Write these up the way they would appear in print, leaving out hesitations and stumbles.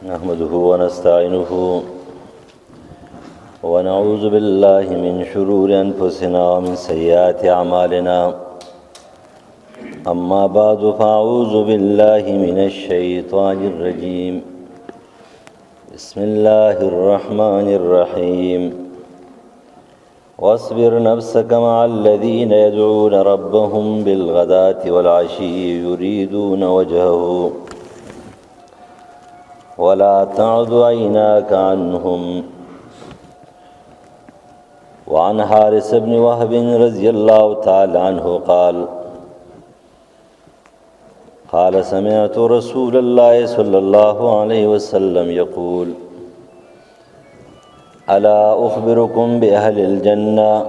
نحمده ونستعينه ونعوذ بالله من شرور أنفسنا ومن سيئات أعمالنا أما بعد فأعوذ بالله من الشيطان الرجيم بسم الله الرحمن الرحيم واصبر نفسك مع الذين يدعون ربهم بالغداة والعشي يريدون وجهه ولا تعد عيناك عنهم وعن حارث بن وهب رضي الله تعالى عنه قال سمعت رسول الله صلى الله عليه وسلم يقول ألا أخبركم بأهل الجنة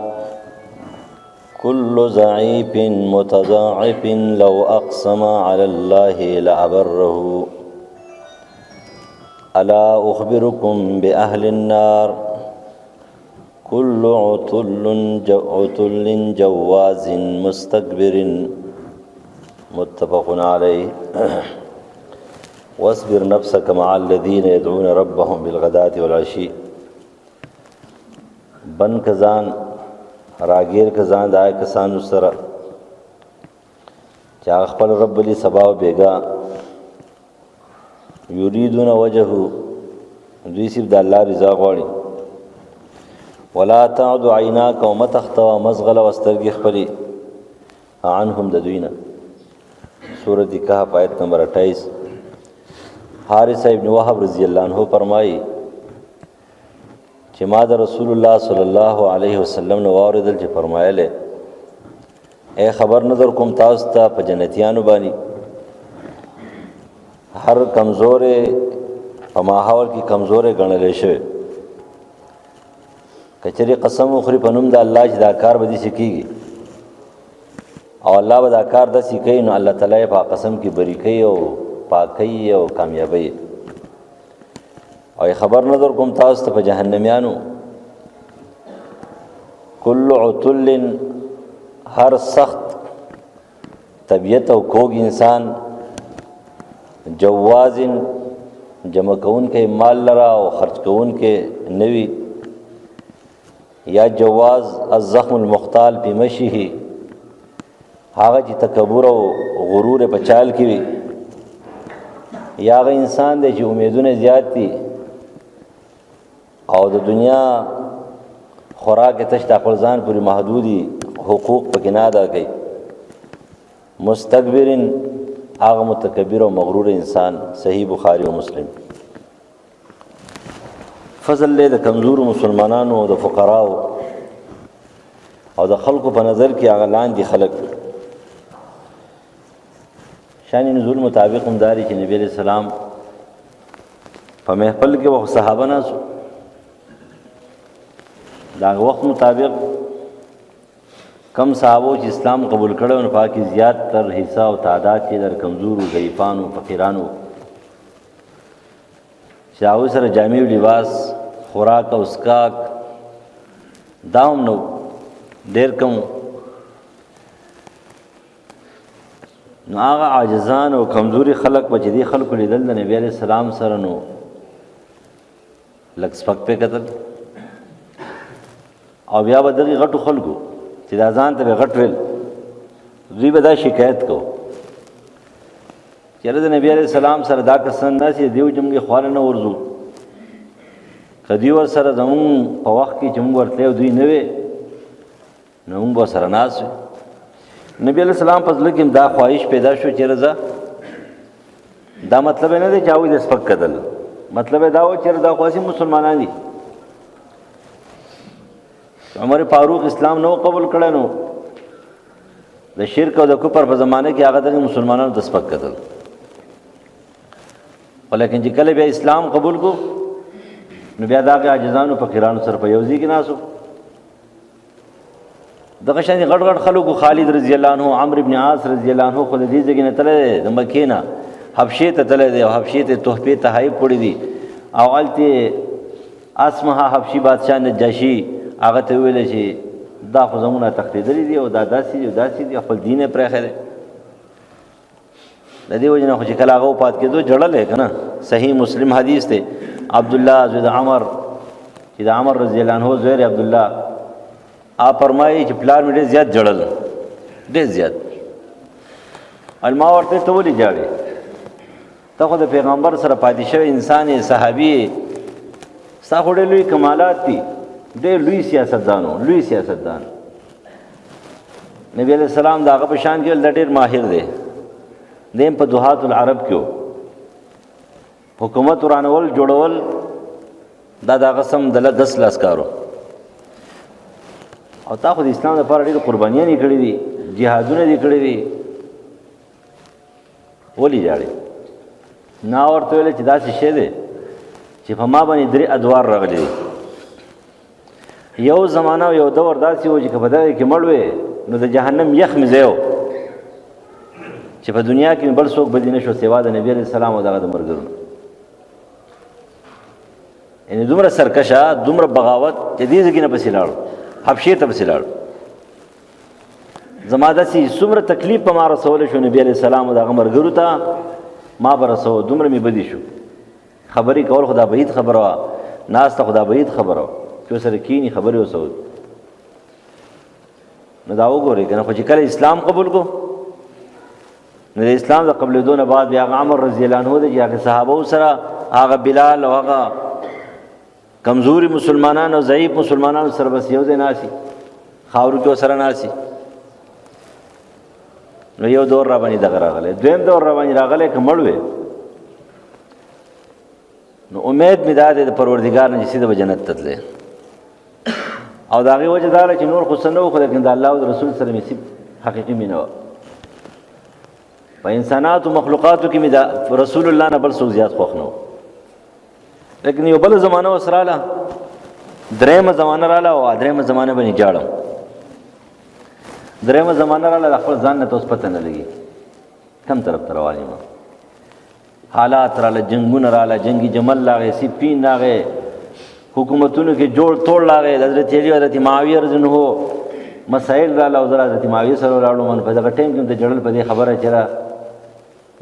كل ضعيف متضاعف لو أقسم على الله لأبره ألا أخبركم بأهل النار كل عتل جواز مستكبر متفق عليه واصبر نفسك مع الذين يدعون ربهم بالغداة والعشي بن کزان راگیر کزان دائے کسان سره چا خپل رب لی سبا و بیگا یریدون وجهه دوی صرف د الله رضا غواړي ولا تعد عیناک ومتخطوا مزغل واسترګي خپلي عنهم د دوینه سورۃ کهف آیت نمبر 28 حارث ابن وهب رضی الله عنه فرمایي چې ما د رسول الله صلی الله علیه وسلم نو اوریدل چې فرمایله اے خبر نظر کوم تاسو ته په جنتیانو باندې هر کمزورې په ماحول کې کمزورې ګڼلې شوی کچری قسم اخری په نوم د الله چې دا کار به دي سکیږي او الله به دا کار د سکی نو الله تعالی په قسم کې بریکي او پاکي او کامیابی او خبر نظر کوم تاسو ته په جهنميانو کل عتل هر سخت طبیعت او کوګ انسان جوازن جمع کون کے مال لرا او خرچ کون کے نوی یا جواز الزخم المختال پی مشیه هغه چې تکبر او غرور په چال کې وي یا هغه انسان دی چې امیدونه زیات دي او د دنیا خوراک تش د خپل ځان پورې محدودي حقوق پکې نه ادا کوي مستكبرن هغه متکبر او مغرور انسان صحیح بخاری او مسلم فضل له د کمزور مسلمانانو او د فقراو او د خلکو په نظر کې هغه لاندې خلک شان نزول مطابق همداري چې نبی عليه السلام په محفل کې وو صحابه ناسو دا وخت مطابق کم صحابو چې اسلام قبول کړو نو پاکي زیات تر حصہ او تعداد چې در کمزورو ضعیفانو فقیرانو شاو سره جامع لباس خوراک او اسکاک داوم نو ډیر کم نو هغه عاجزان او کمزوري خلق په دې خلکو لیدل د نبی عليه السلام سره نو لږ سپک په قتل او بیا به دغه غټو خلکو چې دا ځان ته غټ ویل دوی به دا شکایت کو چې د نبی عليه السلام سره دا کسان ناسي دیو جمګي خوانه نه ورزو کدی ور سره زمون په وخت کې جمع ورته دوی نه وي نو موږ سره ناس نبی عليه السلام په ځل کې دا خواهش پیدا شو چې رضا دا مطلب نه دی چې او د سپک کدل مطلب دا و چې دا خاصي مسلمانان دي عمر فاروق اسلام نو قبول کړه نو د شرک او د کفر په زمانه کې هغه د مسلمانانو د سپک کتل ولیکن چې کله بیا اسلام قبول کو نو بیا دغه عاجزانو فقیرانو سره په یوځی کې ناسو دغه شان غټ غټ خلکو خالد رضی الله عنه عمرو ابن عاص رضی الله عنه خو دې ځګ نه تله د مکې نه حبشې ته تله دی او حبشې ته تحفه تحای پړې دي او الته اسمه حبشي بادشاہ نجاشي هغه ته ویل چې دا خو زمونه تختیدلې دي او دا داسي دي خپل دین پرې خره د دې وجه نه خو چې کله هغه وفات کېدو جړل یې که نه. صحیح مسلم حدیث دی، عبدالله زوی د عمر چې د عمر رضی الله عنه زوی عبدالله فرمایي چې پلار مې ډېر زیات جړل، ډېر زیات. ما ورته ته ولې جاړې؟ ته خو د پیغمبر سره پاتې شوی انسان یې، صحابي یې، ستا خو ډېر لوی کمالات دي، ډېر لوی سیاستدان و، لوی سیاستدان. نبی علیہ السلام د هغه په شان کې د ډېر ماهر دی. دیم په دهات العرب کې و، حکومت ورانول جوړول دا د هغه سم د 10 لاس کارو. او تا خو د اسلام لپاره ډېرې قربانیانې کړي دي، جهادونه دي کړي دي، ولې جاړې؟ نا ورته ویل چې داسې شی دی چې په ما باندې 3 ادوار راغلي دي. یو زمانه او یو دور داسې و چې که په دغه کې مړ وې نو د جهنم یخ مې ځای و چې په دنیا کې بل څوک بدي نه شو سوا د نبي علیه السلام او دغه د ملګرو. یعنې دومره سرکشه، دومره بغاوت چې دې ځای کې نه پسې لاړو، حبشې ته پسې لاړو. زما داسې څومره تکلیف په ما رسولی شو نبي علیه السلام او دغه ملګرو ته، ما به رسو، دومره مې بدي شو. خبرې کول خو دا بعید خبره وه، ناسته خو دا بعید خبره وه چې ورسره کښېني خبرې ورسره. نو دا وګورئ که نه، خو چې کله اسلام قبول کو نو د اسلام د قبلېدو نه بعد بیا هغه عمر رضی الله عنه دی چې هغه صحابو سره، هغه بلال او هغه کمزوري مسلمانان او ضعیف مسلمانانو سره بس یو ځای ناستي، خاورو کې ورسره ناستي. نو یو دور را باندې دغه راغلی. دویم دور را باندې راغلی که مړ وې نو امید مې دا دی د پروردګار نه چې سیده به جنت ته تللی. او د هغې وجه دا ده چې نور خو څه نه و، خو لیکن د الله او د رسول سره مې حقیقي مینه وه. په انساناتو مخلوقاتو کې مې د رسول الله نه بل څوک زیات خوښ نه و. لیکن یو بله زمانه اوس راله، درېیمه زمانه راله، او درېیمه زمانه باندې جاړم. درېیمه زمانه راله، د خپل ځان نه ته اوس پته نه لګي کم طرف ته روان یم. حالات راله، جنګونه راله، جنګي جمل راغی، سپین راغی، حکومتونو کې جوړ توړ راغی. د حضرت علی حضرت معاویه رضی الله عنه مسائل راله، او زه حضرت معاویه سره ولاړم. په دغه ټایم کې م ته جړل په دې خبره چې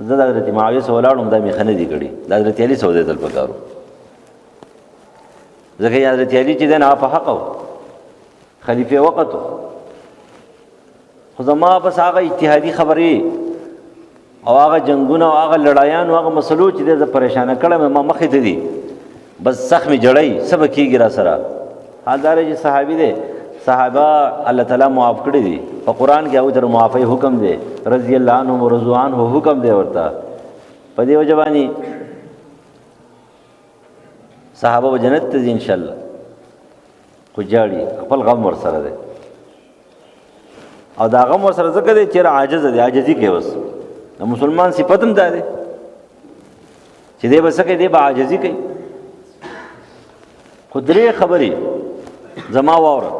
زه د حضرت معاویه سره ولاړم، دا مې ښه نه دي کړي، د حضرت علي سره ودرېدل پکار و. ځکه حضرت علي چې دی نه هغه په حقه و، خلیفې وقت و. خو زما بس هغه اجتهادي خبرې او هغه جنګونه او هغه لړایان او هغه مسلو چې دی زه پریشانه کړم ما مخې ته دي، بس سخت مې جړی، څه به کېږي را سره. حال دا چې صحابي دی، صحابه الله تعالی معاف کړي دي په قرآن کې، هغوی ته معافۍ حکم دی، رضی الله عنهم ورضوا عنه حکم دی ورته. په دې وجه باندې صحابه به جنت ته ځي انشاءالله. خو جاړي، خپل غم ورسره دی، او دا غم ورسره ځکه دی چې عاجز دی، عاجزي کوي. اوس د مسلمان صفت هم دا دی چې دی به څه کوي، دی به عاجزي کوي. خو 3 خبرې زما واوره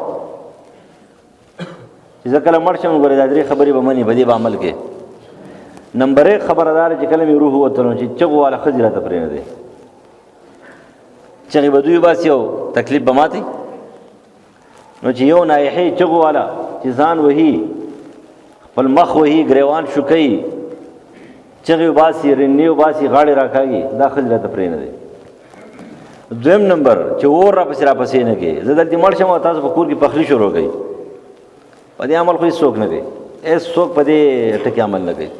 چې زه کله مړ شم، ګورې دا 3 خبرې به منې، په دې به عمل کوې. نمبر 1 خبره دا ده چې کله مې روح ووتلو چې چغو والا ښځې راته پرېنهدی، چغې به دوی باسي او تکلیف به ماتې. نو چې یو نایحې چغو والا چې ځان وهي، خپل مخ وهي، ګریوان شوکوي، چغې وباسي، رنې وباسي، غاړې راکاږي، دا ښځې راته پرېنهدی. دویم نمبر چې اور راپسې نه کوي. زه دلته مړ شم او تاسو په کور کې پخلی شروع کوي، په دې عمل خو هېڅ څوک نه کوي، هېڅ څوک په دې ټکي عمل نه کوي.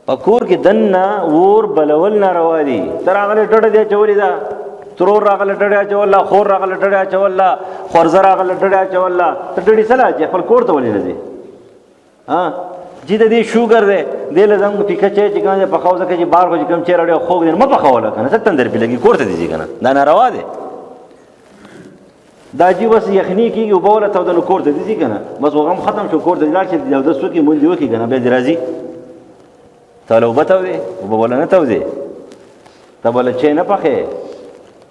په کور کې دننه اور بلول ناروا دي. ته راغلی ډډه دې اچولې ده، ترور راغله ډډې اچوله، خور راغله ډډې اچوله، خورزه راغله ډډې اچوله. ته ډډې څه لا اچې؟ خپل کور ته ولې نه ځې؟ چې د دې شوګر دی، دې له زموږ پیکه چای چې کوم دی پخاو، ځکه چې بار خو چې کوم چای راوړی خوږ دی مه پخوله که نه، څه تندر پرې لګي، کور ته دې ځي که نه، دا ناروا دی. دا جي بس یخني کېږي، اوبه وله توده، نو کور ته دې ځي که نه، بس غم ختم شو، کور ته دې لاړ شي، اودس وکړي، مونځ دې وکړي که نه، بیا دې راځي. ته له اوبه تودې، اوبه وله نه تودې، ته بله چای نه پخې.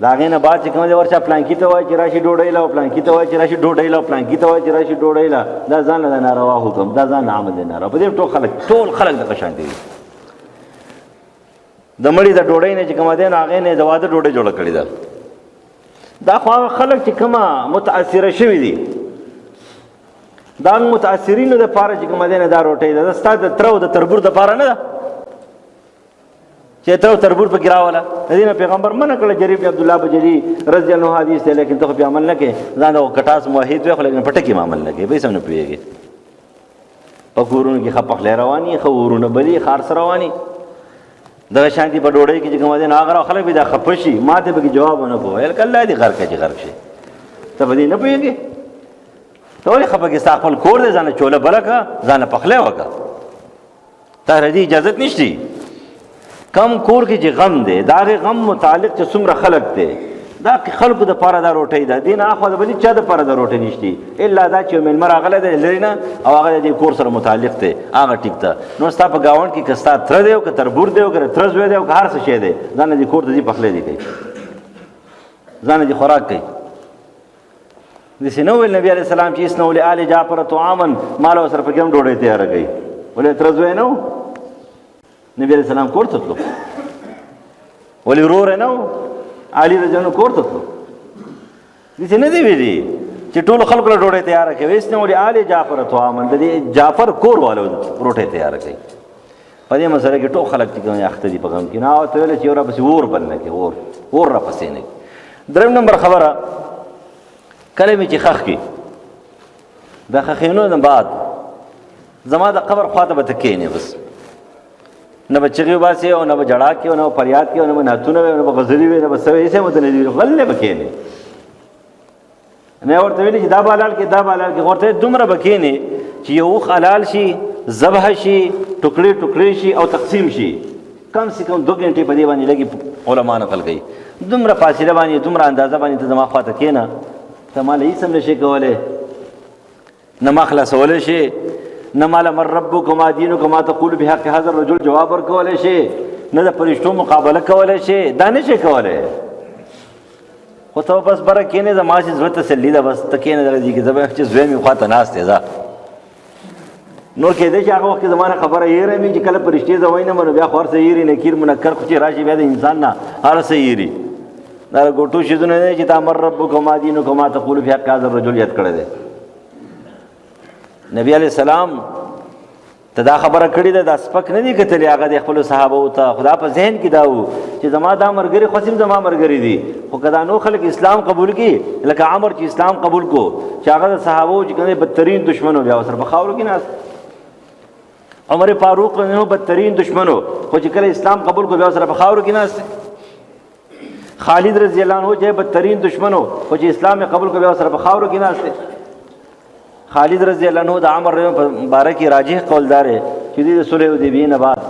د هغې نه بعد چې کوم دی ورچا پلانکي ته وایي چې راشي ډوډۍ له، او پلانکي ته وایي چې راشي ډوډۍ له، او پلانکي ته وایي چې راشي ډوډۍ له. دا ځان له ناروا حکم، دا ځان له عمل دی ناروا. په دې ټول خلک دغه شانتي دي. د مړي د ډوډۍ نه چې کومه دی نو هغې نه د واده ډوډۍ جوړه کړې ده. دا خو هغه خلک چې کومه متاثره شوي دي، دا متاثرینو د پاره چې کوم دینه دا روټۍ ده ستا د تر او د تربور د پاره نه ده چې تر تربور په ګراوله د دې پیغمبر منع کړ جرير بن عبد الله بجلی رضی الله عنه حدیث دی لیکن ته په عمل نه کې ځان د کټاس موحد وي خو لیکن پټه کې عمل نه کې به سم نه پیږي په کورونو کې خپخ رواني خورونه بلی خار سره رواني دا شانتي په ډوړې کې چې کوم دین هغه خلک به دا خپشي ماته به جواب نه کوي کله دې غر کې غرق شي ته به نه پیږي ته ولې خپګي خپل کور دې ځان چوله بلکا ځان پخله وکا ته ردی اجازه نشتی کم کور کې چې غم دی دا غم متعلق چې څومره خلق دی دا خلکو د پاره دا روټي ده دین اخو د بلی چا د پاره دا روټي نشتی الا دا چې مل مراغله د لرینا او هغه د کور سره متعلق دی هغه ټیک ده نو ستا په گاوند کې کستا تر دیو که تربور دیو که ترز وې دیو که هر څه شه دی ځان دې کور ته دې پخله دی کوي ځان دې خوراک کوي د سينو نبی عليه السلام چې اسنو له آل جعفر طعاما مال سره په کوم ډوډۍ تیار کړي ولې ترز وې نو نبی عليه السلام کور ته تلو ولې رور نو علي رجنو کور ته تلو دې نه دی ویلي چې ټول خلکو له ډوډۍ تیار کړي اسنو له آل جعفر طعاما د جعفر کور والو روټۍ تیار کړي په دې مسله کې ټول خلک چې اخته دي په کوم کې نه او ته له چې ورا بس ور بل نه کې ور را پسې نه دریم نمبر خبره کله می چې خخ کی د خخینو نه بعد زما د قبر خواته به تکینه بس نه بچی باسي او نه جړا کې او نه فریاد کې او نه ناتونه او نه غزلی وي نه بس ایسه متنه غلې بکینه نه ورته ویل چې دا بالال کې ورته دومره بکینه چې یو حلال شي ذبح شي ټوکړي شي او تقسیم شي کم سے کم 2 غنټې په دې باندې لګي علما نقل کوي دومره فاصله باندې دومره اندازه باندې ته زما خواته کینه ته مال هیڅ هم نشي کوله نه مخلص ولا شي نه مال مر ربکما دینکما تقول بحق هذا الرجل جواب ورکول شي نه د پرشتو مقابله کول شي دا نشي کوله خو ته بس برکینه زما چې ضرورت تسلی ده بس تکینه درځي کې زما چې زوی می خواته ناشته ده نور کې دې چې هغه وخت زمانه خبره یې رمي چې کله پرشتي زوی نه منو بیا خور سه یې نکیر منکر خو چې راشي بیا د انسان نه هر سه یې دا ګټو شي نه چې تامر ربکما دینکما تقول بحق هذا الرجل یاد کړی دی نبی علیہ السلام ته دا خبره کړې ده د سپک نه دي کتلې هغه د خپل صحابه او ته خدا په ذهن کې داو چې زما دا مرګري خصم زما مرګري دي خو کدا نو خلک اسلام قبول کړي لکه عمر چې اسلام قبول کو چې هغه د صحابه چې کنه بدترین دشمنو بیا سره بخاورو کې ناس عمر فاروق نو بدترین دشمنو خو چې کله اسلام قبول کو بیا سره بخاورو کې ناس خالد رضی الله عنه چې بدترین دشمنو خو چې اسلام قبول کو بیا سره بخاورو کې ناس خالد رضی الله عنه د عمر مبارک راجح قولدار چې د صلح حدیبیه نه بعد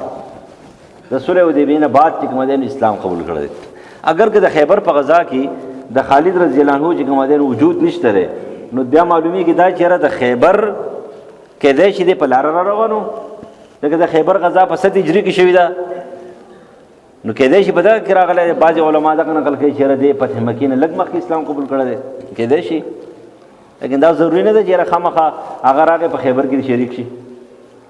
د صلح حدیبیه نه بعد چې کوم دین اسلام قبول کړی اگر که د خیبر په غزا کې د خالد رضی الله عنه چې کوم دین وجود نشته نو بیا معلومی کې دا چې د خیبر کې د شي د په لار روانو دغه د خیبر غزا په 7 هجری کې شوې ده نو کې د شي په دا کې راغله بعض علما دا نقل کوي چې د فتح مکه نه لګ مخ اسلام قبول کړی دی کې د شي لیکن دا ضروری نه ده چې خامخا اگر هغه په خیبر کې شریک شي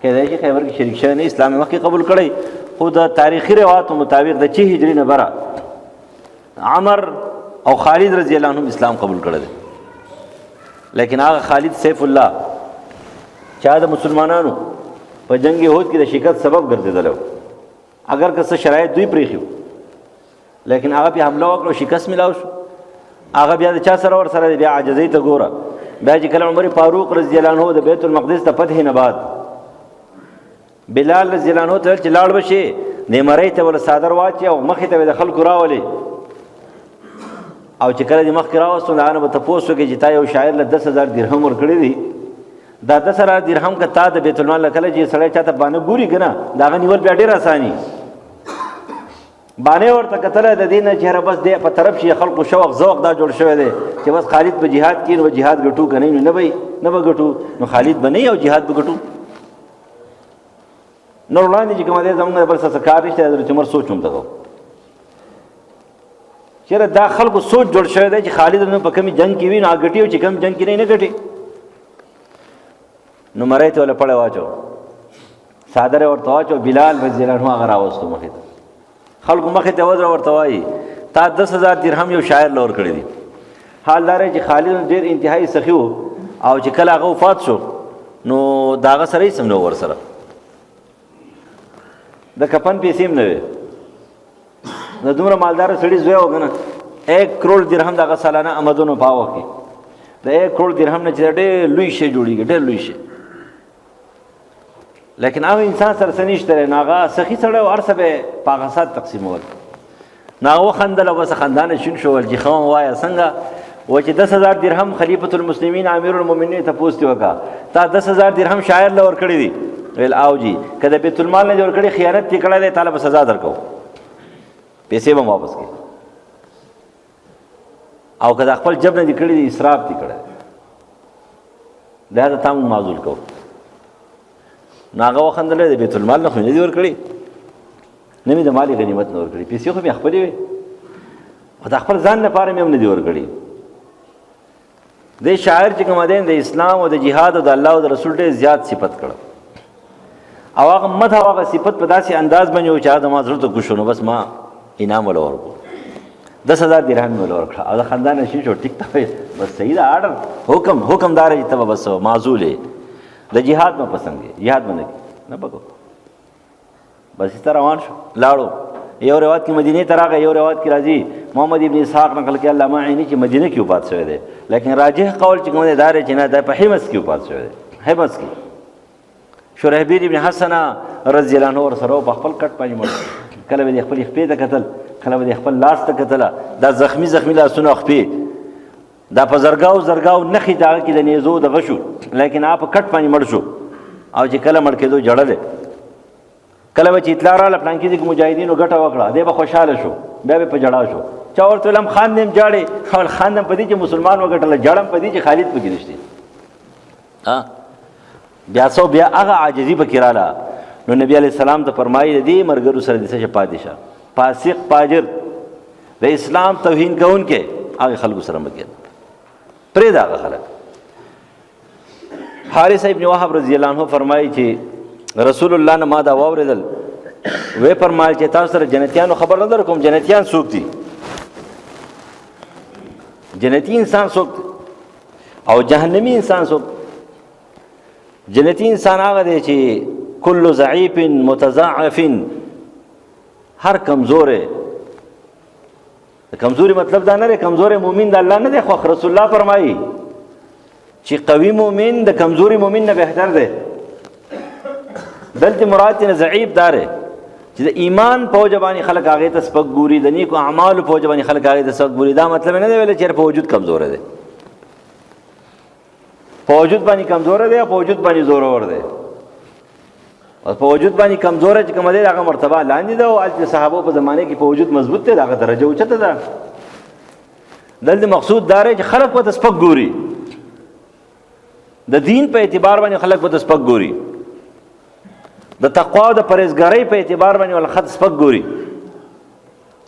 کله چې خیبر کې شریک شوی نه اسلام مخکې قبول کړی خو د تاریخي روایت مطابق د 6 هجری نه بره عمر او خالد رضی الله عنهم اسلام قبول کړل لیکن هغه خالد سیف الله چا د مسلمانانو په جنگ احد کې د شکست سبب ګرځیدل اگر که څه شرایط دوی پریخو لیکن هغه په حمله وکړو شکست ملاو شو هغه بیا د چا سره ور سره بیا عاجزۍ ته ګوره بیا چې کله عمر فاروق رضی الله عنه د بیت المقدس ته فتح نه بعد بلال رضی الله عنه ته چې لاړ بشي نیمرۍ ته ول صادر واچي او مخې ته د خلکو راولي او چې کله د مخ راوستو نه به تاسو کې چې تا یو شاعر له 10000 درهم ور کړی دي دا 10000 درهم که تا د بیت المال کله چې سړی چاته باندې ګوري کنه دا غنیول بیا ډیر اساني باندې ورته کتل د دینه چهره بس د په طرف شي خلکو شوق ذوق دا جوړ شوی دی چې بس خالد په jihad کې نو jihad غټو کنه نه وي نه بغټو نو خالد بنئ او jihad بغټو نو وړاندې چې کومه دې زموږ بل څه کار نشته چې مر سوچوم دغه چیرې دا خلکو سوچ جوړ شوی دی چې خالد نو په کمی جنگ کې وي نه غټي او چې کم جنگ کې نه غټي نو مړی ته ول پړې واچو صادره ورته واچو بلال رضی الله عنه هغه راوستو مخې ته خلکو مخې ته وځه ورته وایي تا 10000 درهم یو شاعر لور کړی دي حال دار چې خالد ډیر انتهایی سخی وو او چې کله هغه وفات شو نو د هغه سره هېڅ هم نه ورسره د کفن پیسې هم نه وې د دومره مالداره سړي زوی و که نه 1 کروڑ درهم د هغه سالانه آمدنو په هغه وخت کې د 1 کروڑ درهم نه چې ډېر لوی شی جوړېږي ډېر لوی شی لیکن هغه انسان سره څه نشته دی نو هغه سخي سړی و هر څه به یې په هغه سات تقسیمول نو هغه وخندل او بس خندانه شین شو ویل چې ښه ووایه څنګه و چې 10,000 درهم خلیفة المسلمین امیر المؤمنین تپوس دې وکړه تا 10,000 درهم شاعر له ورکړي دي ویل او جی که د بیت المال نه دې ورکړي خیانت دې کړی دی تا له به سزا درکوو پیسې به م واپس کړي او که د خپل جب نه دې کړي دي اسراف دې کړی لهذا تا موږ معذول کوو نو هغه وخندل د بیت المال نه خو نه دي ورکړي نه مې د مالي غنیمت نه ورکړي پیسې خو مې خپلې وې خو د خپل ځان لپاره مې هم نه دي ورکړي دې شاعر چې کوم دی د اسلام او د جهاد او د الله او د رسول ډېر زیات صفت کړه او هغه مدح او هغه صفت په داسې انداز باندې و چې هغه زما زړه ته ګوش نو بس ما انعام وله ورکړو 10,000 درهم مې وله ورکړه او د خندانه شین شو ټیک ته بس صحیح ده آرډر حکمدار چې ته به بس معذول یې د جهاد ما پسند کې جهاد باندې نه پکو بس اس طرح روان شو لاړو یو روایت کې مدینه ته راغی یو روایت کې راځي محمد ابن اسحاق نقل کې علامه عینی چې مدینه کې وفات شوی دی لیکن راجح قول چې کوم دی دا چې نه دا په حمص کې وفات شوی دی حمص کې شرحبیل ابن حسن رضی الله عنه ورسره په خپل کټ باندې مړ کله به خپل خپې ته کتل کله به خپل لاس ته کتل دا زخمی لاسونه خپې دا په زرګاو نخې دغه کې د نیزو دغه شو لیکن هغه په کټ باندې مړ شو او چې کله مړ کېدو جړلې کله به چې اطلاع راغله پلانکي دي مجاهدینو ګټه وکړه دی به خوشحاله شو بیا به په جړا شو چا ورته ویل هم خان دې هم جاړې خپل خان هم په دې چې مسلمان وګټله جړم په دې چې خالد پکې نشته بیا هغه عاجزي پکې راله نو نبی علیه السلام ته فرمایي د دې ملګرو سره د څه پادشاه فاسق فاجر د اسلام توهین کوونکی هغه خلکو سره مه کېږه پرېږده هغه خلک حارث ابن وهب رضی الله عنه فرمایي چې رسول الله نه ما دا واورېدل وی فرمایل چې تاسو سره جنتیانو خبر نه در کوم جنتیان څوک دي جنتی انسان څوک او جهنمی انسان څوک جنتی انسان هغه دی چې کل ضعیف متضاعف هر کمزوره کمزوري مطلب دا نه دی کمزوري مؤمن د الله نه دی خو رسول الله فرمایي چې قوي مؤمن د کمزوري مؤمن نه بهتر دی دلته مراد نه ضعیف داره چې د ایمان په وجه باندې خلک هغه ته سپک ګوري د نیکو اعمالو په وجه باندې خلک هغه ته سپک ګوري دا مطلب نه دی ویل چې په وجود کمزور دی په وجود باندې کمزور دی او په وجود باندې زورور دی او په وجود باندې کمزور چې کوم دی هغه مرتبه لاندې ده او د صحابه په زمانه کې په وجود مضبوط دی هغه درجه اوچته ده دلته مقصود داره چې خلک په سپک ګوري د دین په اعتبار باندې خلک په سپک ګوري د تقوا او د پرهیزګارۍ په اعتبار باندې ول خد سپک ګوري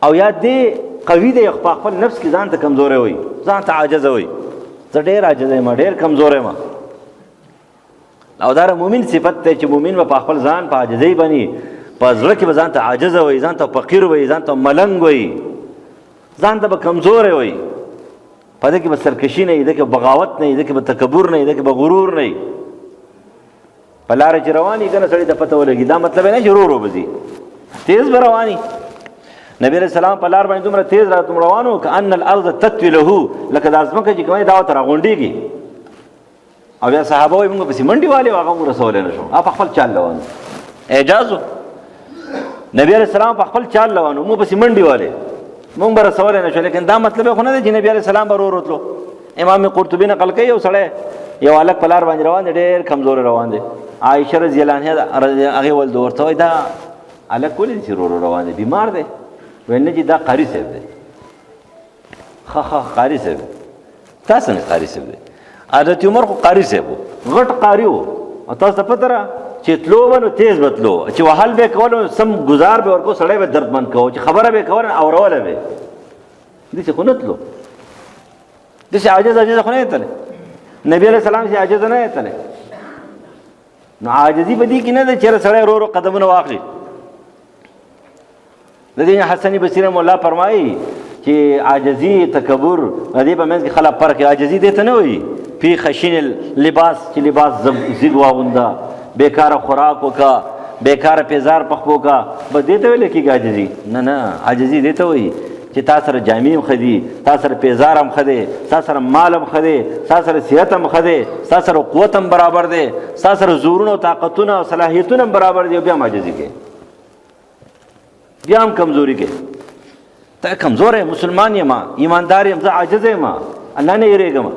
او یا دې قوي دی خپل نفس کې ځان ته کمزور وي ځان ته عاجز وي زه ډېر عاجز یم ډېر کمزور یم او دا مؤمن صفت ته چې مؤمن په خپل ځان په عاجزۍ باندې په زړه کې ځان ته عاجز وي ځان ته فقیر وي ځان ته ملنګ وي ځان ته کمزور وي په دې کې به سرکشي نه دې کې بغاوت نه دې کې به تکبر نه دې کې به غرور نه په لارې چې رواني کنه سړی ته پته ولګي دا مطلب نه چې ورو بځي تیز به رواني نبی رسول الله په لار باندې دومره تیز راته روانو کأن الارض تطوي له لکه د ازمکه چې کومه دا تر غونډيږي او بیا صحابه وي موږ په منډي والے هغه رسول نه شو په خپل چال روانو اجازه نبی رسول الله په خپل چال روانو موږ په منډي والے موږ به رسول نه شو لیکن دا مطلب خو نه دی چې نبی رسول الله ورو وروتلو امام قرطبي نقل کوي یو سړی یو الک په لار باندې روان دی ډېر کمزور روان دی عائشه رضی الله عنها هغه ول دورته وای دا الک ولې چې روان دی بیمار دی وینه چې دا قاری صاحب دی قاری صاحب تاسو نه قاری صاحب دی حضرت عمر خو قاری صاحب غټ قاری وو او تاسو ته پته را چې تلو ونه تیز بتلو چې وحل به کول سم گزار به ورکو سړی به دردمن کو چې خبره به کول او روله به دې څه خنتلو دې عاجز خو نه تل نبی علیہ السلام چې عاجز نه تل نو عاجزی بدی کې نه ده چې سړی ورو قدمونه واخلي د دې حسن بصری مولا فرمایي چې عاجزی تکبر دې په منځ کې خلاف فرق عاجزی دې ته نه وي فی خشین لباس چې لباس زیږ واغونده، بیکاره خوراک وکړه، بیکاره پیزار پخپو کا، بس دې ته ویل کېږي عاجزي؟ نه، عاجزي دې ته وایي چې تا سره جامې هم ښه دي، تا سره پیزار هم ښه دی، تا سره مال هم ښه دی، تا سره صحت هم ښه دی، تا سره قوت هم برابر دی، تا سره زورونه او طاقتونه او صلاحیتونه هم برابر دي، او بیا هم عاجزي کوې، بیا هم کمزوري کوې. ته کمزور یې، مسلمان یم، ایماندار یم، زه عاجز یم، الله نه یېرېږم.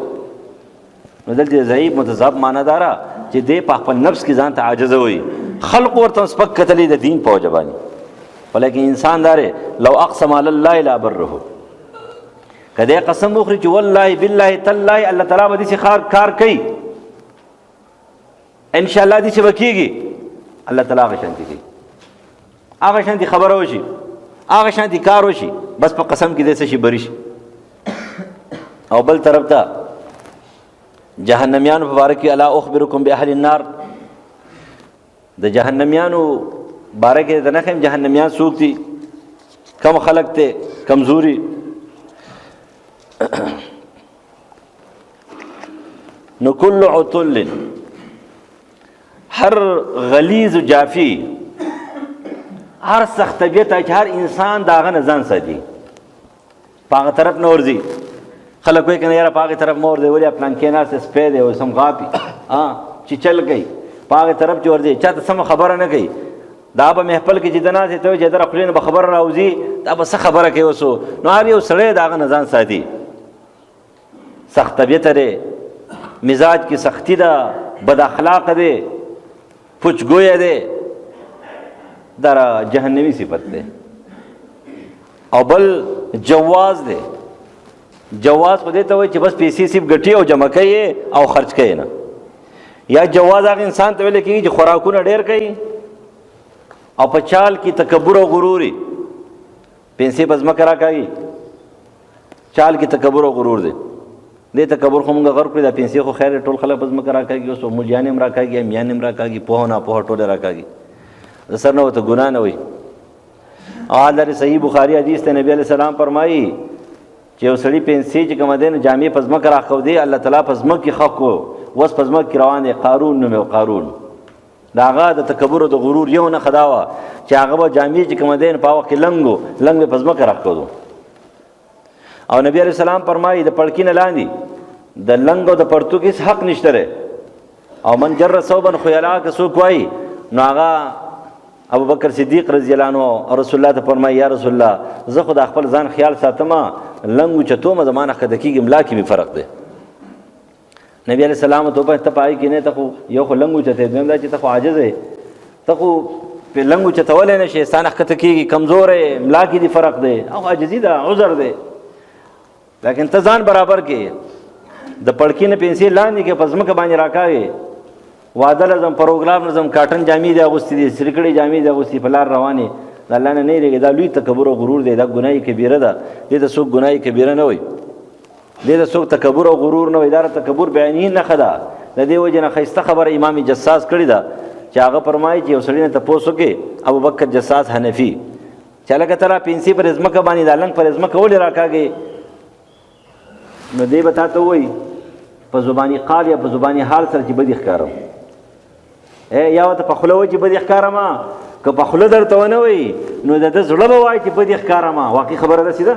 نو دلته ضعیف متضعف معنی داره چې دی په خپل نفس کې ځان ته عاجزه وایي، خلق ورته سپک کتلی د دین په وجه باندې، ولیکن انسان داره لو اقسم علی الله لا بره، کدی قسم وخوري چې والله بالله تالله الله تعالی به داسې کار کوي، ان شاء الله داسې به کېږي، الله تعالی هغه شانتي کوي، هغه شانتي خبره وشي، هغه شانتي کار وشي، بس په قسم کې داسې شي بری شي. او بل طرف ته جهنميانو په باره کې الا اخبرکم باهل النار، د جهنميانو باره کې د نخیم جهنميان څوک دي، کم خلق ته کمزوري. نو کل عطل، هر غلیظ جافی، هر سخت طبیعت چې هر انسان داغه نه ځان ساتي، په هغه طرف نه ورځي. خلک وایي که نه یاره په هغې طرف مه ورځئ، ولې پلان کې ناست سپی دی او سم غاپي چې چل کوي، په هغې طرف چې ورځئ، چا ته سمه خبره نه کوي، دا به محفل کې چې د ناستې ته وایي چې دره خولې نه به خبره راوځي، دا به څه خبره کوي اوسو. نو هر یو سړی د هغه نه ځان ساتي، سخت طبیعته دی، مزاج کې سختی ده، بد اخلاقه دی، پوچګویه دی، دا جهنمی صفت دی. او بل جواز دی، جواز خو دې ته وایي چې بس پیسې صرف ګټي او جمع کوي او خرچ کوي نه. یا جواز هغه انسان ته ویل کېږي چې خوراکونه ډېر کوي او په چال کې تکبر او غروري، پیسې په ځمکه راکاږي، چال کې تکبر او غرور دی. دې تکبر خو موږ غرب کړی، دا پیسې خو خیر ټول خلک په ځمکه راکاږي، اوس مليان هم راکاږي، امیان هم راکاږي، پوهه ناپوهه ټوله راکاږي، د سر نه ورته ګناه نه وایي. او حضرت صحیح بخاري حدیث ته نبی علیہ السلام فرمایي چې یو سړي پیسې چې کومه دی نو جامې په ځمکه راښودې، الله تعالی په ځمکه کې خښ کړو، اوس په ځمکه کې روان دی، قارون نومې و. قارون د هغه د تکبر او د غرور یو نښه دا وه چې هغه به جامې چې کومه دی نو په هغه وخت کې لنګ به په ځمکه راښودو. او نبی علیہ السلام فرمایي د پړکي نه لاندې د لنګ او د پرتوګ هېڅ حق نشته دی. او من جر ثوبا خیلا که څوک وایي نو هغه ابو بکر صدیق رضی الله عنه او رسول الله ته فرمایي یا رسول الله زه خو د خپل ځان خیال ساتم، لنګ اوچتومه زمانه ښکته کېږي، ملا کې مې فرق دی. نبی علیہ السلام ته وویل ته په هغې کې نه، ته خو یو خو لنګ اوچتی، دویم دا چې ته خو عاجز یې، ته خو پې لنګ اوچتولی نه شې، ستا نه ښکته کېږي، کمزور یې، ملا کې دې فرق دی، او عاجزي ده، عذر دی. لیکن ته ځان برابر کې د پړکي نه پیسې لاندې کې په ځمکه باندې راکاږې، واده لازم، پروګرام لازم، کاټن جامې دې اغوستې دي، سرکړې جامې دې اغوستې، په لار روانې، د الله نه نه یېرېږي. دا لوی تکبر او غرور دی، دا ګناه کبیره ده، دې ته څوک ګناه کبیره نه وایي، دې ته څوک تکبر او غرور نه وایي، دا تکبر بعینه نښه ده. د دې وجې نه ښایسته خبره امام جساس کړې ده چې هغه فرمایي چې یو سړي نه تپوس وکړي، ابوبکر جساس حنفي، چې هلکه ته را پیسې پر ځمکه باندې دا لنګ پر ځمکه ولې راکاږې؟ نو دی به تا ته وایي په زباني قال یا په زباني حال سره چې بدې ښکارم، یا ورته په خوله وایي چې بدې ښکارم، که په خوله درته ونه وایي نو د ده زړه به وایي چې بدې ښکارم. واقعي خبره داسې ده،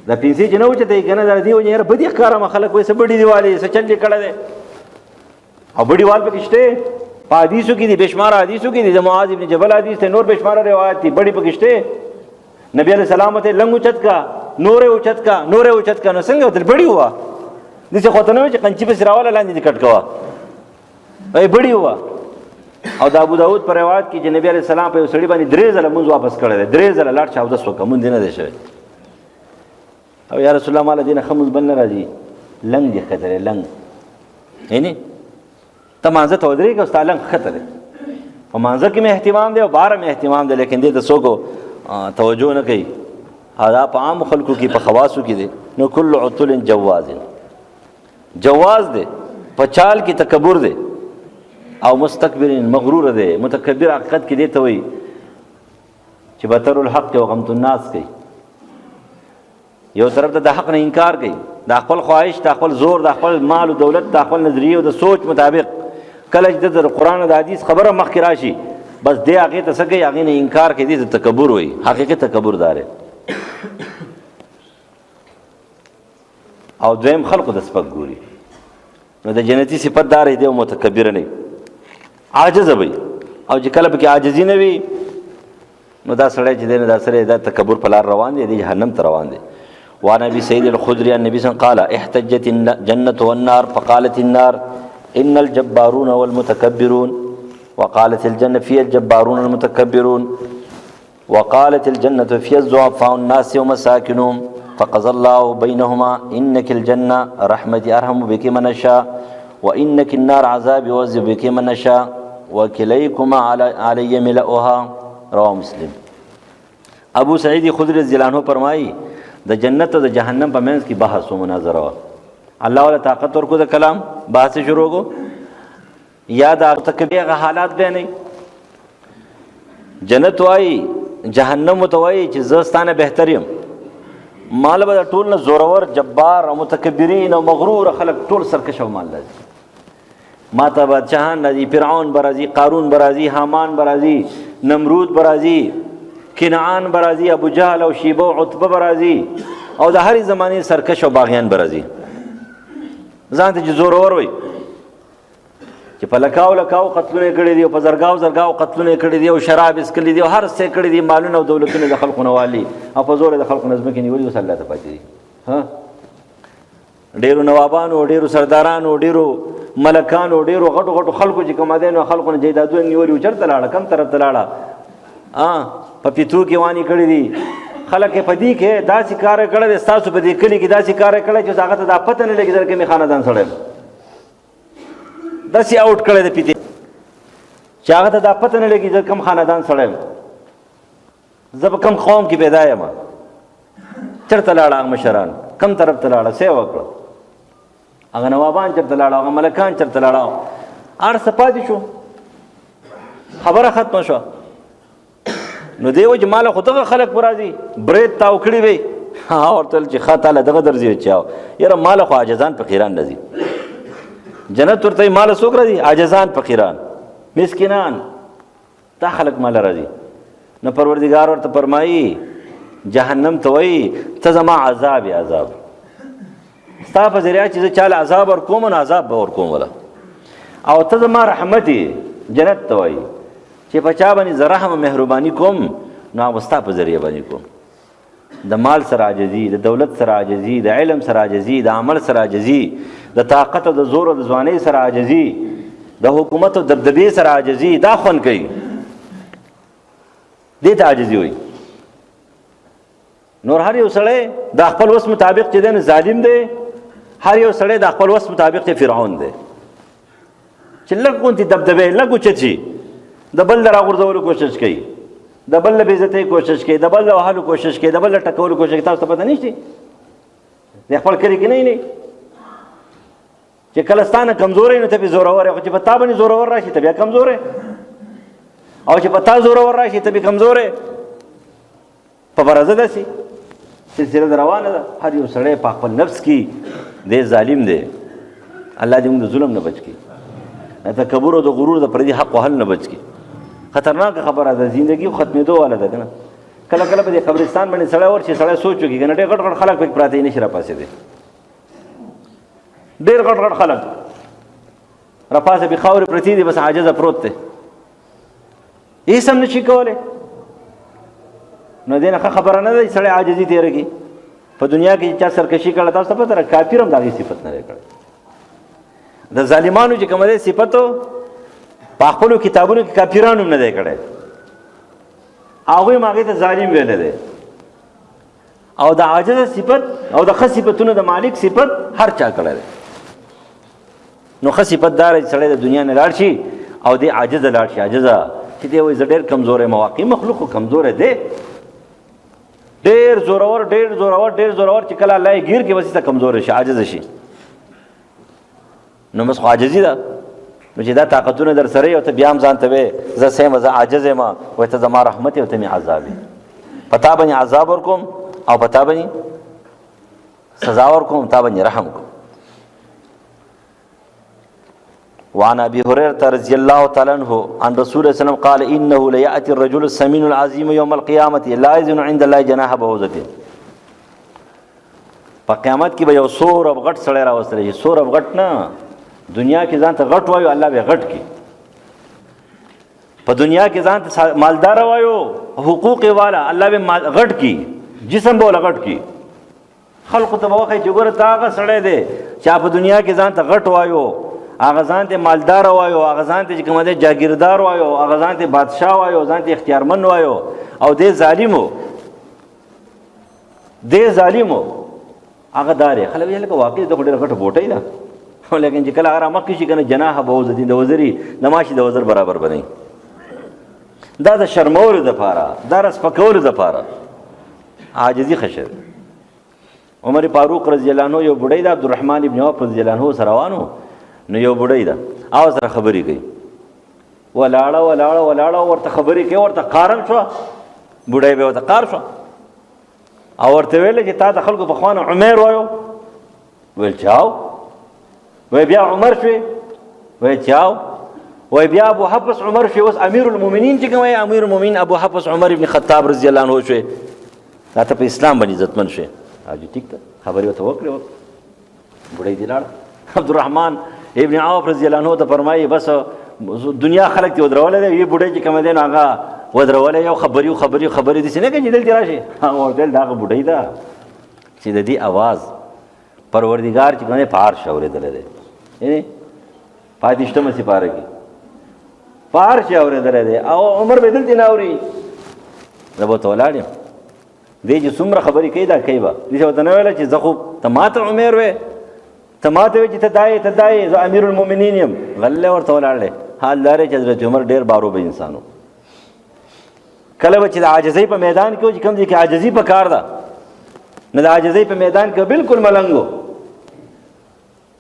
دا پیسې چې نه اوچتوي که نه، د دې وجې یاره بدې ښکارم، خلک وایي څه بډې دې والې، څه چل دې کړی دی. او بډې وال پکې شته، په حدیثو کې دي، بې شماره حدیثو کې دي، د معاذ ابن جبل حدیث ته نور بې شماره روایت دي، بډې پکې شته. نبی علیہ السلام ته لنګ اوچت کا، نورې اوچت کا، نورې اوچت کا، نو څنګه ورته بډې ووه، داسې خو ته نه وایي چې قنچي پسې راوله لاندې دې کټ کوه، وایي بډې ووه. او د ابو داود په روایت کې چې نبی علیہ السلام په یو سړي باندې 3 ځله مونځ واپس کړی دی، 3 ځله لاړ چې اودس وکړه، مونځ نه دی شوی. او یا رسول الله ماله دې نه ښه مونځ بل نه راځي، لنګ دې ښکته دی، لنګ یعنې ته مانځه ته ودرېږه او ستا لنګ ښکته دی. په مانځه کې مې اهتمام دی او باره مې اهتمام دی، لیکن دې ته څوک توجه نه کوي. دا په عامو خلکو کې، په خواصو کې دی. نو کل عطل جواز، جواز دی، په چال کې تکبر دی، او مستکبر مغرور دی، متکبر حقیقت کې دی ته وایي چې بطر الحق او غمت الناس کوي، یو طرف ته د حق نه انکار کوي، د خپل خواهش، د خپل زور، د خپل مال او دولت، د خپل نظریه او د سوچ مطابق کله چې د قرآن او د حدیث خبره مخکې راشي بس دی هغې ته څه کوي، هغې نه انکار کوي، دې ته تکبر وایي. حقیقي تکبر دا دی. او دویم خلقو د سپک ګوري. نو د جنتي صفت دا دی او متکبر نه عاجزه وي، او چې کله پکې عاجزي نه وي نو دا سړی چې دی نو دا سړی دا تکبر په لار روان دی، د جهنم ته روان دی. وعن ابي سعيد الخدري عن النبي صلى الله عليه وسلم قال احتجت الجنة والنار فقالت النار ان الجبارون والمتكبرون وقالت الجنة فيها الجبارون والمتكبرون وقالت الجنة فيها الضعفاء الناس ومساكنهم فقضى الله بينهما انك الجنة رحمتي ارحم بك من اشاء وانك النار عذابي يعذب بك من اشاء وكليكما علي ملؤها. رواه مسلم. ابو سعید خدری رضی الله عنه فرمایي د جنت او د جهنم په منځ کې بحث او مناظره و. الله ولا طاقت ورکو د کلام بحث شروع کو یا د تکبیغه حالات به نه جنت وای جهنم وتوای چې زستانه بهتریم مال به ټول نه زورور جبار او متکبرین او مغرور خلق ټول سرکش او مال لازم ما ته بادشاہان راځي، فرعون برازي، قارون برازي، حامان برازي، نمرود برازي، کنعان برازي، ابو جهل او شیبه او عتبه برازي او د هرې زمانه سرکش او باغیان برازي. ځان ته زورور وي چې په لکاو قتلونه کړي دي او په زرګاو قتلونه کړي دي او شراب اسکلي دي او هر څه کړي دي، مالونه او دولتونه د خلقونه والي او په زور د خلقو نظم کې نیولي او الله ته پاتې دي. ها ډیرو نوابانو، ډیرو سردارانو، ډیرو ملکانو، ډیرو غټو خلکو چې کوم دي نو خلقونه جیدادونه نیولي او چرته لاړه کم طرف ته لاړه په پیتو کې وانی کړي دي. خلک په دې کې داسې کار کړی دی، تاسو په دې کلي کې داسې کار کړی چې هغه ته دا پته نه لګي درکې مې خاندان سړی داسې آوټ کړی دی پیتې چې هغه ته دا پته نه لګي زه کوم خاندان سړی یم، زه په کوم قوم کې پیدا یم، چېرته لاړه هغه مشران، کوم طرف ته لاړه، څه یې وکړه، هغه نوابان چېرته لاړه، هغه ملکان چېرته لاړه، هر څه پاتې شو، خبره ختمه شوه. نو دیو چې ماله خو دغه خلک به راځي برید تاو کړي وي ورته ویل چې ښه تاله دغه درځي چاو یاره ماله خو عاجزان فقیران راځي، جنت ورته ماله څوک راځي؟ عاجزان فقیران مسکینان، دا خلک ماله راځي. نو پروردګار ورته فرمایي جهنم ته وایي ته زما عذاب ستا په ذریعه چې زه چاله عذاب ورکوم نو عذاب به ورکوم وله، او ته زما رحمت جنت ته وایي چې په چا باندې زه رحم مهرباني کوم نو هغه ستا په ذریعه باندې کوم. د مال سره عاجزي، د دولت سره عاجزي، د علم سره عاجزي، د عمل سره عاجزي، د طاقت او د زور او د ځوانۍ سره عاجزي، د حکومت او دبدبې سره عاجزي، دا خوند کوي، دې ته عاجزي وایي. نور هر یو سړی د خپل وس مطابق چې دی نو ظالم دی، هر یو سړی د خپل وس مطابق چې فرعون دی چې لږ غونتې دبدبې لږ اوچت شي د بل را غورځولو کوشش کوي، د بل له بېعزتۍ کوشش کوي، د بل له وهلو کوشش کوي، د بل له ټکولو کوشش کوي. تاسو ته پته نشته د خپل کلي کې نه چې کله ستا نه کمزوری نو ته پې زورور یې، خو چې په تا باندې زورور راشي ته بیا کمزور یې، او چې په تا زورور راشي ته بیا کمزور یې. په فرضه داسې سلسله د روانه ده، هر یو سړی په خپل نفس کې دی ظالم دی. الله دې موږ د ظلم نه بچ کړي، د تکبر او د غرور د پردي حق وهل نه بچ کړي. خطرناکه خبره ده، زندگی ختمېدو واله ده که نه. کله کله په دې قبرستان باندې سړی ورشي، سړی سوچ وکړي که نه ډېر غټ خلک پکې پراته یې نشي راپاسېدی، ډېر غټ خلک راپاسې پې خاورې پرتې دي، بس عاجزه پروت دی، هېڅ هم نشي کولی. نو دې نه ښه خبره نه ده چې سړی عاجزي تېره کړي. په دنیا کې چې چا سرکشي کړه تاسو ته پته ده کافر هم د هغې صفت نه دی کړی. د ظالمانو چې کومه دی صفتو په خپلو کتابونو کې کافرانو هم نه دی کړی، هغوی هم هغې ته ظالم ویلی دی. او د عاجزه صفت او د ښه صفتونو د مالک صفت هر چا کړی دی. نو ښه صفت دا دی چې سړی د دنیا نه لاړ شي او دی عاجزه لاړ شي، عاجزه چې دی وایي زه ډېر کمزوری یم. واقعي مخلوق خو کمزوری دی، ډېر زورور چې کله الله یې ګیر کړي بس ته کمزوری شي، عاجزه شي. نو بس خو عاجزي ده. نو چې دا طاقتونه در سره او ته بیا هم ځان ته وایې زه څه یم، زه عاجز یم، وایي ته زما رحمت یې او ته مې عذاب یې. په تا باندې عذاب ورکوم او په تا باندې سزا ورکوم تا باندې رحم کوم. وعن ابي هريره رضي الله تعالى عنه عن رسول الله صلى الله عليه وسلم قال انه لياتي الرجل السمين العظيم يوم القيامه لا يزن عند الله جناح بعوضه. په قیامت کې به یو سور او غټ سړی راوستل شي. سور او غټ نه، دنیا کې ځان ته غټ وایو، الله به غټ کی. په دنیا کې ځان ته مالدار وایو، حقوق والا، الله به غټ کی، جسم به غټ کی. خلق ته وخت چې ګوره تا هغه سړی دی چې په دنیا کې ځان ته غټ وایو، هغه ځان ته مالدار وایو، هغه ځان ته چې کوم دی جاگیردار وایو، هغه ځان ته بادشاه وایو، ځان ته اختیارمن وایو، او دې ظالمو، دې ظالمو هغه دارې خلک یې لکه واقعي د ډېره غټه بوټۍ ده، لیکن چې کله هغه مخکې شي که نه جناح بعوضة د وزري د ماشي د وزر برابر بنئ. دا د شرمولو دپاره، دا د سپکولو دپاره عاجزي ښه شی ده. عمر فاروق رضی الله عنه یو بوډۍ ده، عبدالرحمن ابن عوف رضی الله عنه سره روان و، نو یو بوډۍ ده او سره خبرې کوي، ولاړه ولاړه ولاړه ورته خبرې کوي، ورته قارم شوه، بوډۍ به ورته قار شوه او ورته ویل چې تا د خلکو په خوا نه عمیر وایو، ویل چاو، وی بیا عمر شوې، وی چاو، وی بیا ابو حفص عمر شوې، اوس امیر المؤمنین چې کوم امیر المؤمنین ابو حفص عمر ابن خطاب رضی الله عنه شوې، دا ته په اسلام باندې عزتمن شوې. حاجي ټیک ده، خبرې ورته وکړې، بوډۍ دې لاړه. عبدالرحمن ابن عوف رضی الله عنه ته فرمایي بس دنیا خلک دې ودرولی دی، یې بوډۍ چې کوم دی نو هغه ودرولی، یو خبرې داسې نه کوي چې دلته راشي. هغه ورته ویل دا هغه بوډۍ ده چې د دې اواز پروردګار چې کوم دی په عرش اورېدلی دی، یعنې په اتېشتمه سپاره کې په عرش یې اورېدلی دی، او عمر به دلته نه اوري. زه به ورته ولاړ یم، دی چې څومره خبرې کوي دا کوي به، داسې ورته نه ویله چې زه خو ته ما ته عمر وې، ته ما ته وې چې ته دایې زه امیر المؤمنین یم، غلی ورته ولاړ دی. حال دا دی چې حضرت عمر ډېر باروبه انسان و. کله به چې د عاجزۍ په میدان کې و چې کوم ځای کې عاجزي په کار ده، نو د عاجزۍ په میدان کې بالکل ملنګ و،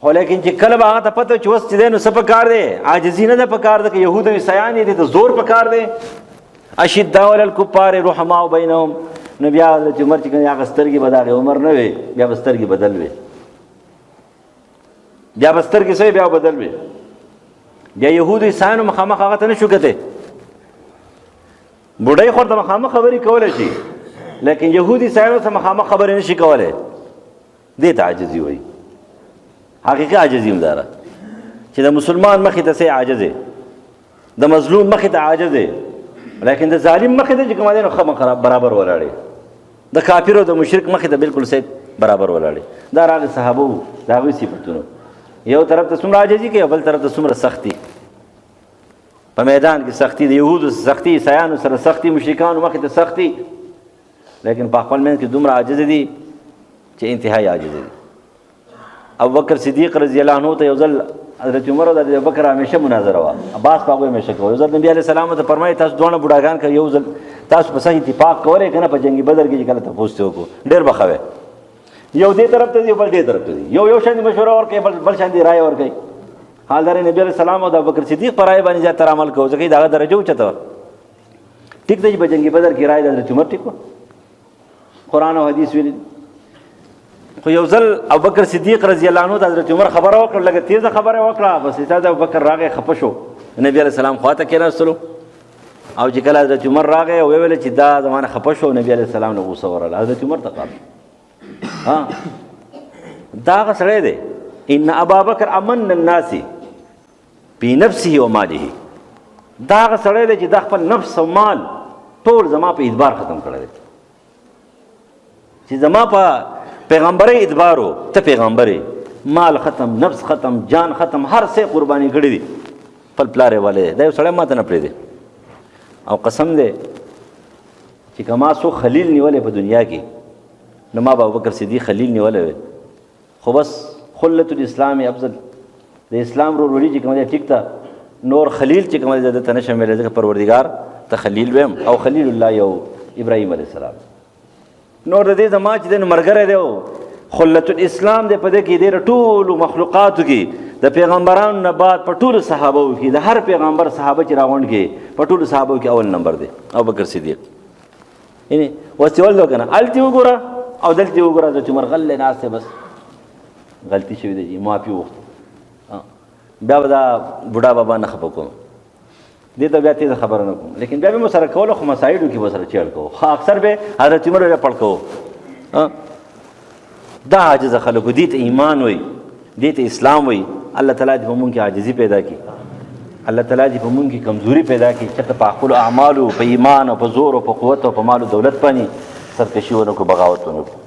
خو لیکن چې کله به هغه ته پته چې اوس چې دی نو څه په کار دی، عاجزي نه ده په کار ده، که یهود او عیسیان یې دي ته زور په کار دی. اشداء علی الکفار رحماء بینهم، نو بیا حضرت عمر چې کوم هغه سترګې به د هغې عمر نه وې، بیا به سترګې بدل وې، بیا به سترګې څه بیا بدل وې، بیا یهودو عیسیانو مخامخ هغه ته نه شو کتی. بوډۍ خو ورته مخامخ خبرې کولی شي، لیکن یهود عیسیانو ته مخامخ خبرې نه شي کولی. دې ته عاجزي وایي. حقیقي عاجزي هم دا ده چې د مسلمان مخې ته سې عاجز یې، د مظلوم مخې ته عاجز یې، لیکن د ظالم مخې ته چې کوم دی نو ښه برابر ولاړې، د کافر او د مشرک مخې ته بالکل سید برابر ولاړې. دا راغلي صحابه وو، د هغوی صفتونه، یو طرف ته څومره عاجزي کوي او بل طرف ته څومره سختي په میدان کې، سختي د یهودو سختي، عیسیانو سره سختي، مشرکانو مخې ته سختي، لیکن په خپل منځ کې دومره عاجز دي چې انتهایی عاجز دي. ابوبکر صدیق رضی الله عنه ته یو ځل حضرت عمر او د ابوبکر همیشه مناظره وه، عباس په هغوی همیشه کوه. یو ځل نبي علیه السلام ته فرمایي تاسو دواړه بوډاګان که یو ځل تاسو په څه اتفاق کولی که نه په جنګ بدر کې چې کله تپوس ترې وکړو ډېر به ښه وی. یو دې طرف ته دی بل دې طرف ته دی، یو شان مشوره ورکوي بل شان دی رایه ورکوي. حال دا نبي علیه السلام او د ابوبکر صدیق په رایه باندې زیاتره عمل کوو، ځکه د هغه درجه اوچته وه. ټیک دی چې په جنګ بدر کې رایه د حضرت عمر ټیک وه، قرآن او حدیث ویلي. خو یو ځل ابوبکر صدیق رضی الله عنه د حضرت عمر خبره وکړه، لږه تیزه خبره وکړه، بس استاد ابوبکر راغی خفه شو، نبي علیه السلام خواته کېناستلو، او چې کله حضرت عمر راغی او ویل چې دا زمانه خفه شو، نبي علیه السلام نه غوسه ورغله، حضرت عمر ته قال دا هغه سړی دی، ان ابا بکر امن الناس بنفسه و ماله، دا هغه سړی دی چې دا خپل نفس او مال ټول زما په ادبار ختم کړی دی، چې زما په پیغمبري ادبارو، ته پیغمبري، مال ختم، نفس ختم، جان ختم، هر څه قرباني کړي دي، خپل پلار یې والي دی. دا یو سړی ماته نه پرېږدي. او قسم دی چې که ما څوک خلیل نیولی په دنیا کې نو ما به ابوبکر صدیق خلیل نیولی وی، خو بس خلت الاسلام افضل، د اسلام ورورولي چې کوم دی ټیک ده، نور خلیل چې کوم دی زه دته نشم ویلی، ځکه پروردګار ته خلیل ویم، او خلیل الله یو ابراهیم علیه السلام، نور د دې زما چې دی نو ملګری دی. خلت الاسلام دی په دې کې ډېره ټولو مخلوقاتو کې د پیغمبرانو نه بعد په ټولو صحابو کې د هر پیغمبر صحابه چې راغونډ کې په ټولو صحابو کې اول نمبر دی ابوبکر صدیق. یعنې اوس چې ولدو که نه هلته وګوره او دلته وګوره چې مرغل له ناس بس غلطي شوې ده معافي وغوښته بیا به دا بوډا بابا نه خفه کوم دې ته بیا تېزه خبره نه کوم لیکن بیا به مو سره کوله خو مسایلو کې به سره چیړ کوو اکثر به حضرت عمر بیا پړ کوو دا عاجزه خلکو دې ته ایمان وایي دې ته اسلام وایي الله تعالی دې په مونږ کې عاجزي پیدا کړي الله تعالی دې په مونږ کې کمزوري پیدا کړي چې ته په خپلو اعمالو په ایمان او په زور او په قوت او په مال او دولت باندې سرکشي ونه کړو بغاوت ونه کړو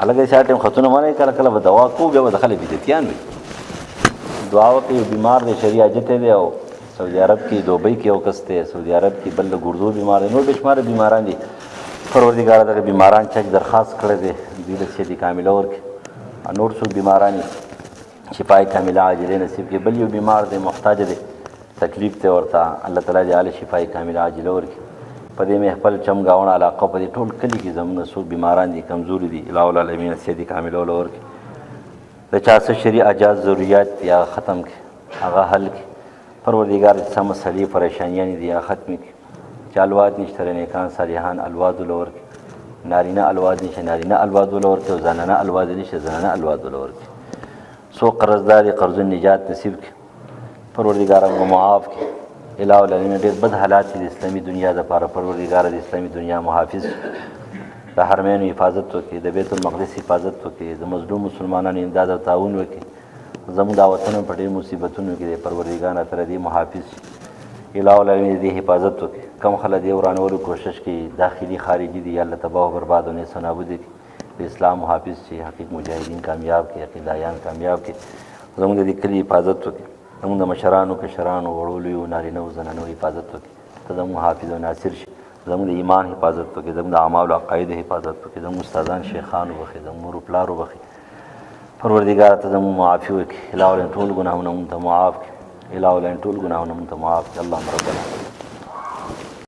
هلکه شا ټایم خطونه مانه کله کله به دوا کوو بیا به د خلک بدعتیان وي دعا وکړي یو بیمار دی شرعي حاجت دی او سعودي عرب کې دوبۍ کې یو کس دی سعودي عرب کې بل د ګردو بیمار دی نور بې شماره بیماران دي پروردګاره دغه بیماران چک درخواست کړی دی دوی له صحت کامله ورکړي نور څوک بیماران دي شفای کامله عاجله نصیب کړي بل یو بیمار دی محتاج دی تکلیف دی ورته الله تعالی دې هله شفای کامله عاجله ورکړي په دې مې خپل چمګاونه علاقه په دې ټول کلي کې زموږ څوک بیماران دي کمزوري دي الهو العالمین صحت کامله وله ورکړي د چا څه شرعي اجاز ضروريات یا ختم کړي هغه حل کړي پروردګار چې څه مسلې پریشانیانې دي هغه ختمې کړي چې الواد نشته نیکان صالحان الواد وله ورکړي نارینه الواد نشته نارینه الواد وله ورکړي او زنانه الواد نشته زنانه الواد وله ورکړي څوک قرضدار دي قرض النجات نصیب کړي پروردګار موږ معاف کړي الهو العالمین ډېر بد حالات د اسلامي دنیا دپاره پروردګار د اسلامي دنیا محافظ د حرمینو حفاظت وکړي د بیت المقدس حفاظت وکړي د مظلوم مسلمانانو امداد او تعاون وکړي زموږ دا وطن په ډېر مصیبتونو کې د پروردګار تعالی دې محافظ شي الهو العالمین دې حفاظت وکړي کم خلک دې ورانولو کوشش کوي داخلي خارجي دي الله تباه و برباد او نیست و نابود کړي د اسلام محافظ شي حقیق مجاهدین کامیاب کړي عقیدایان کامیاب کړي زموږ د دې کلي حفاظت وکړي زموږ د مشرانو کشرانو وړو لویو نارینه او زنانو حفاظت وکړي ته زموږ حافظ او ناصر شي زموږ د ایمان حفاظت وکړي زموږ د اعمالو عقایدو حفاظت وکړي زموږ استادان شیخان وبخښي زموږ مور پلار وبخښي پروردګار ته زموږ معافي وکړي الهو العالمین ټول ګناهونه مونږ ته معاف کړي الهو العالمین ټول ګناهونه مونږ ته معاف کړي اللهم ربنا